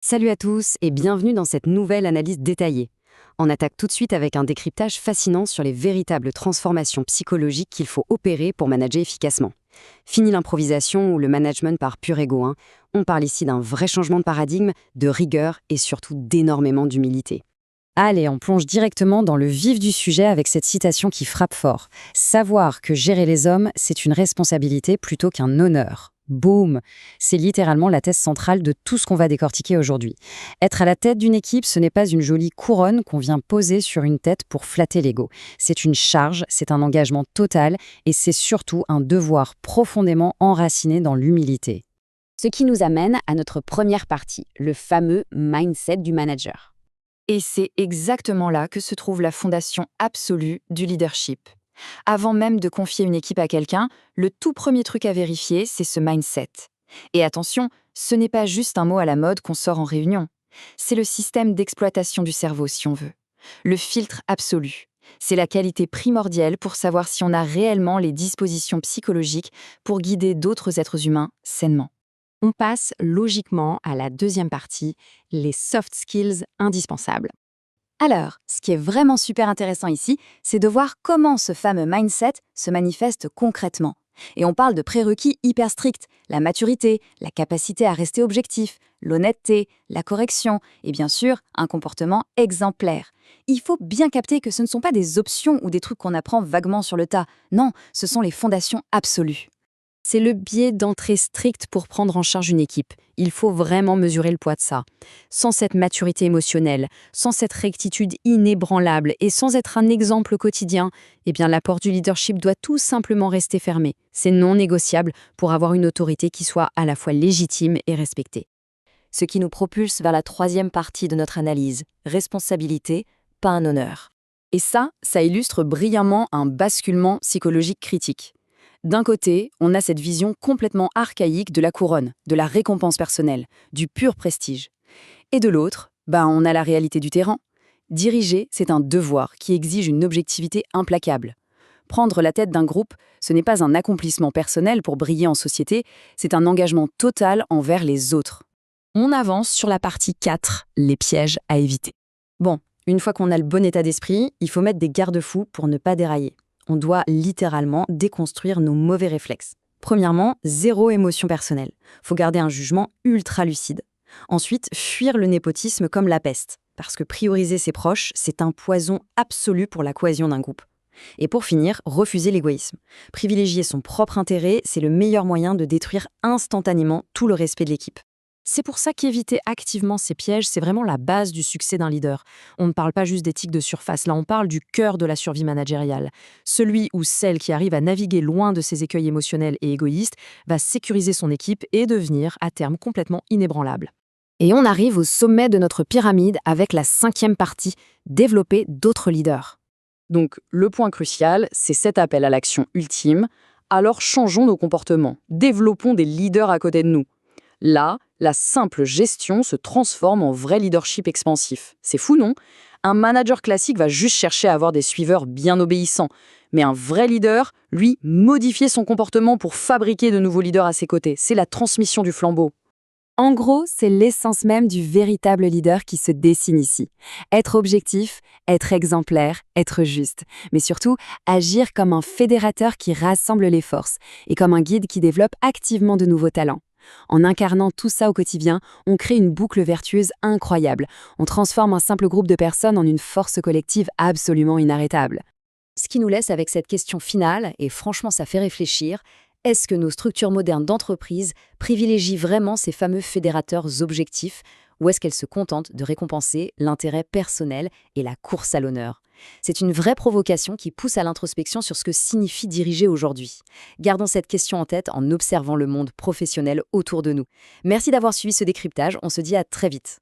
Salut à tous et bienvenue dans cette nouvelle analyse détaillée. On attaque tout de suite avec un décryptage fascinant sur les véritables transformations psychologiques qu'il faut opérer pour manager efficacement. Fini l'improvisation ou le management par pur ego, hein. On parle ici d'un vrai changement de paradigme, de rigueur et surtout d'énormément d'humilité. Allez, on plonge directement dans le vif du sujet avec cette citation qui frappe fort. Savoir que gérer les hommes, c'est une responsabilité plutôt qu'un honneur. Boum! C'est littéralement la thèse centrale de tout ce qu'on va décortiquer aujourd'hui. Être à la tête d'une équipe, ce n'est pas une jolie couronne qu'on vient poser sur une tête pour flatter l'ego. C'est une charge, c'est un engagement total et c'est surtout un devoir profondément enraciné dans l'humilité. Ce qui nous amène à notre première partie, le fameux mindset du manager. Et c'est exactement là que se trouve la fondation absolue du leadership. Avant même de confier une équipe à quelqu'un, le tout premier truc à vérifier, c'est ce mindset. Et attention, ce n'est pas juste un mot à la mode qu'on sort en réunion. C'est le système d'exploitation du cerveau, si on veut. Le filtre absolu. C'est la qualité primordiale pour savoir si on a réellement les dispositions psychologiques pour guider d'autres êtres humains sainement. On passe logiquement à la deuxième partie, les soft skills indispensables. Alors, ce qui est vraiment super intéressant ici, c'est de voir comment ce fameux mindset se manifeste concrètement. Et on parle de prérequis hyper stricts, la maturité, la capacité à rester objectif, l'honnêteté, la correction et bien sûr, un comportement exemplaire. Il faut bien capter que ce ne sont pas des options ou des trucs qu'on apprend vaguement sur le tas. Non, ce sont les fondations absolues. C'est le biais d'entrée strict pour prendre en charge une équipe. Il faut vraiment mesurer le poids de ça. Sans cette maturité émotionnelle, sans cette rectitude inébranlable et sans être un exemple quotidien, eh bien la porte du leadership doit tout simplement rester fermée. C'est non négociable pour avoir une autorité qui soit à la fois légitime et respectée. Ce qui nous propulse vers la troisième partie de notre analyse, responsabilité, pas un honneur. Et ça illustre brillamment un basculement psychologique critique. D'un côté, on a cette vision complètement archaïque de la couronne, de la récompense personnelle, du pur prestige. Et de l'autre, on a la réalité du terrain. Diriger, c'est un devoir qui exige une objectivité implacable. Prendre la tête d'un groupe, ce n'est pas un accomplissement personnel pour briller en société, c'est un engagement total envers les autres. On avance sur la partie 4, les pièges à éviter. Bon, une fois qu'on a le bon état d'esprit, il faut mettre des garde-fous pour ne pas dérailler. On doit littéralement déconstruire nos mauvais réflexes. Premièrement, zéro émotion personnelle. Faut garder un jugement ultra lucide. Ensuite, fuir le népotisme comme la peste, parce que prioriser ses proches, c'est un poison absolu pour la cohésion d'un groupe. Et pour finir, refuser l'égoïsme. Privilégier son propre intérêt, c'est le meilleur moyen de détruire instantanément tout le respect de l'équipe. C'est pour ça qu'éviter activement ces pièges, c'est vraiment la base du succès d'un leader. On ne parle pas juste d'éthique de surface, là on parle du cœur de la survie managériale. Celui ou celle qui arrive à naviguer loin de ses écueils émotionnels et égoïstes va sécuriser son équipe et devenir, à terme, complètement inébranlable. Et on arrive au sommet de notre pyramide avec la 5e partie, développer d'autres leaders. Donc le point crucial, c'est cet appel à l'action ultime. Alors changeons nos comportements, développons des leaders à côté de nous. Là, la simple gestion se transforme en vrai leadership expansif. C'est fou, non? Un manager classique va juste chercher à avoir des suiveurs bien obéissants. Mais un vrai leader, lui, modifie son comportement pour fabriquer de nouveaux leaders à ses côtés. C'est la transmission du flambeau. En gros, c'est l'essence même du véritable leader qui se dessine ici. Être objectif, être exemplaire, être juste. Mais surtout, agir comme un fédérateur qui rassemble les forces et comme un guide qui développe activement de nouveaux talents. En incarnant tout ça au quotidien, on crée une boucle vertueuse incroyable. On transforme un simple groupe de personnes en une force collective absolument inarrêtable. Ce qui nous laisse avec cette question finale, et franchement ça fait réfléchir, est-ce que nos structures modernes d'entreprise privilégient vraiment ces fameux fédérateurs objectifs ou est-ce qu'elles se contentent de récompenser l'intérêt personnel et la course à l'honneur? C'est une vraie provocation qui pousse à l'introspection sur ce que signifie diriger aujourd'hui. Gardons cette question en tête en observant le monde professionnel autour de nous. Merci d'avoir suivi ce décryptage, on se dit à très vite.